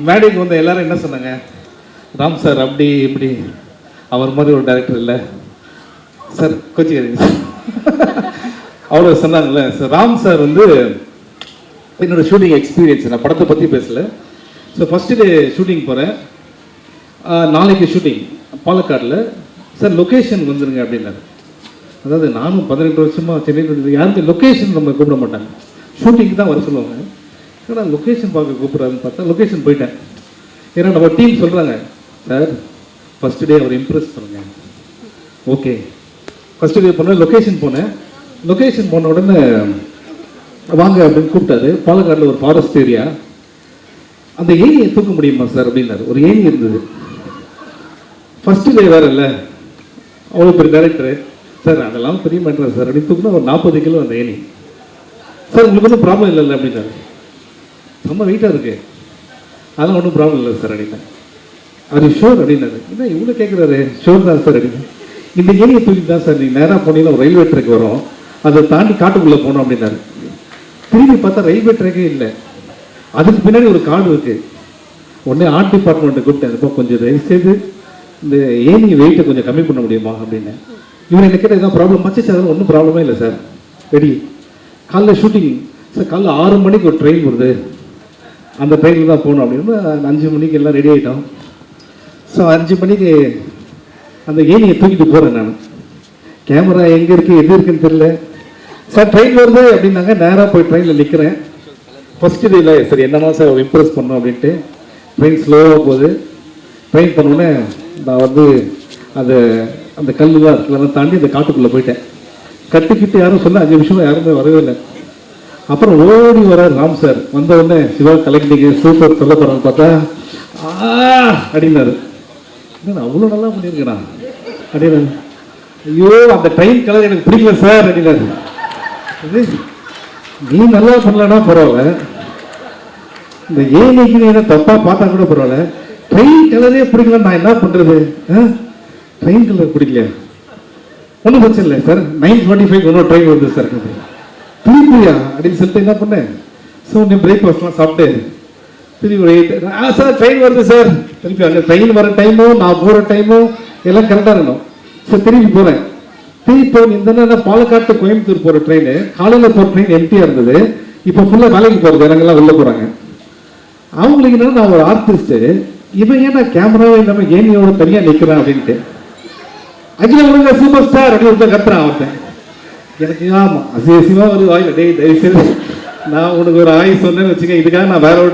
மேடைக்கு வந்து எல்லாரும் என்ன சொன்னாங்க, ராம் சார் அப்படி இப்படி அவர் மாதிரி ஒரு டைரக்டர் இல்லை சார், கோச்சிக்காதீங்க சார் அவ்வளோ சொன்னாங்கல்ல சார். ராம் சார் வந்து என்னோடய ஷூட்டிங் எக்ஸ்பீரியன்ஸ், நான் படத்தை பற்றி பேசலை. ஸோ ஃபஸ்ட்டு டே ஷூட்டிங் போகிறேன், நாளைக்கு ஷூட்டிங் பாலக்காடில். சார் லொக்கேஷன் வந்துருங்க அப்படின்னாரு. அதாவது நானும் 18 வருஷமாக சென்னையில் யாருக்கும் லொக்கேஷன் நம்ம கூப்பிட மாட்டாங்க, ஷூட்டிங்க்கு தான் வர சொல்லுவாங்க. ஏன்னா லொக்கேஷன் பார்க்க கூப்பிட்றாருன்னு பார்த்தா லொக்கேஷன் போயிட்டேன். ஏன்னா நம்ம டீம் சொல்கிறாங்க, சார் ஃபஸ்ட்டு டே அவர் இம்ப்ரெஸ் பண்ணுங்க. ஓகே, ஃபஸ்ட்டு டே போனேன், லொக்கேஷன் போனேன். லொக்கேஷன் போன உடனே வாங்க அப்படின்னு கூப்பிட்டாரு. பாலக்காடில் ஒரு ஃபாரஸ்ட் ஏரியா, அந்த ஏணியை தூக்க முடியுமா சார் அப்படின்னாரு. ஒரு ஏணி இருந்தது. ஃபஸ்ட்டு டே வேறு இல்லை, அவ்வளோ பெரிய டைரக்டரு. சார் அதெல்லாம் பெரிய மேட்டர் சார் அப்படின்னு தூக்குனா ஒரு 40 கிலோ அந்த ஏணி. சார் உங்களுக்கு ஒன்றும் ப்ராப்ளம் இல்லைல்ல அப்படின்னாரு. ரொம்ப வெயிட்டாக இருக்குது, அதெல்லாம் ஒன்றும் ப்ராப்ளம் இல்லை சார் அப்படின்னேன். அது ஷோர் அப்படின்னாரு. என்ன இவ்வளோ கேட்குறாரு, ஷோர் தான் சார் அப்படின்னு. இந்த ஏணியை தூக்கி தான் சார் நீங்கள் நேராக போனீங்கன்னா ஒரு ரயில்வே ட்ராக் வரும், அதை தாண்டி காட்டுக்குள்ளே போனோம் அப்படின்னாரு. திரும்பி பார்த்தா ரயில்வே ட்ராக்கே இல்லை, அதுக்கு பின்னாடி ஒரு காடு இருக்குது. உடனே ஆர்ட் டிபார்ட்மெண்ட்டை கூப்பிட்டேன், இப்போ கொஞ்சம் தயவு செய்து இந்த ஏணி வெயிட்டை கொஞ்சம் கம்மி பண்ண முடியுமா அப்படின்னு. இவன் என்ன கேட்டால் எதாவது ப்ராப்ளம் மச்சு சார், ஒன்றும் ப்ராப்ளமே இல்லை சார், ரெடி. காலைல ஷூட்டிங் சார், காலைல 6 மணிக்கு ஒரு ட்ரெயின் வருது, அந்த ட்ரெயினில் தான் போகணும் அப்படின்னு. 5 மணிக்கு எல்லாம் ரெடி ஆகிட்டோம். ஸோ 5 மணிக்கு அந்த ஏணியை தூக்கிட்டு போகிறேன் நான். கேமரா எங்கே இருக்குது எது இருக்குன்னு தெரியல. சார் ட்ரெயின் வருது அப்படின்னாங்க. நேராக போய் ட்ரெயினில் நிற்கிறேன். ஃபஸ்ட்டு டே இல்லை சார், என்னமா சார் இம்ப்ரெஸ் பண்ணோம் அப்படின்ட்டு ட்ரெயின் ஸ்லோவாக போகுது. ட்ரெயின் பண்ணோன்னே நான் வந்து அந்த கல்லுலாம் இருக்குல்லாம் தாண்டி அந்த காட்டுக்குள்ளே போயிட்டேன். கட்டிக்கிட்டு யாரும் சொன்ன 5 நிமிஷம் யாருமே வரவே இல்லை. அப்புறம் ஓடி வர ராம் சார் வந்த உடனே, சிவா கலெக்டிங்க சூப்பர் சொல்ல போகிறான்னு பார்த்தா அப்படின்னாரு. நான் அவ்வளோ நல்லா பண்ணியிருக்கேண்ணா அப்படின்னாரு. ஐயோ அந்த ட்ரெயின் கலர் எனக்கு பிடிக்கல சார் அப்படின்னாரு. நீ நல்லா பண்ணலன்னா பரவாயில்ல, இந்த ஏனிக்கு நீ என்ன தப்பாக பார்த்தா கூட பரவாயில்ல, ட்ரெயின் கலரே பிடிக்கல, நான் என்ன பண்ணுறது? ட்ரெயின் கலர் பிடிக்கலையா, ஒன்றும் பிரச்சனை இல்லை சார், 9:45 இன்னொரு ட்ரெயின் வருது சார், திருப்பியா அப்படின்னு சொல்லிட்டு என்ன பண்ணேன். ஸோ நீ பிரேக்ஃபாஸ்ட்லாம் சாப்பிட்டு திருப்பி ஒரு 8 சார் ட்ரெயின் வருது சார், திருப்பி அங்கே ட்ரெயின் வர டைமும் நான் போகிற டைமும் எல்லாம் கரெக்டாக இருக்கணும். ஸோ திருப்பி போகிறேன். திருப்பி இந்த பாலக்காட்டு கோயம்புத்தூர் போகிற ட்ரெயின், காலையில் போகிற ட்ரெயின் எம்டியாக இருந்தது. இப்போ ஃபுல்லாக வேலைக்கு போகிறது, எனங்கெல்லாம் வெளில போகிறாங்க. அவங்களுக்கு என்னன்னா, நான் ஒரு ஆர்டிஸ்ட்டு, இவன் ஏன் நான் கேமராவே இல்லாமல் ஏனியோட தனியாக நிற்கிறேன் அப்படின்ட்டு. அகில உலக சூப்பர் ஸ்டார் அப்படின்னு கத்துறான் அவன். எனக்கு ஆமாம் அசிவசியமாக ஒரு வாயில், டே தயவுசெய்து நான் உனக்கு ஒரு ஆய் சொன்னேன்னு வச்சுக்க, இதுக்காக நான் வேற ஒரு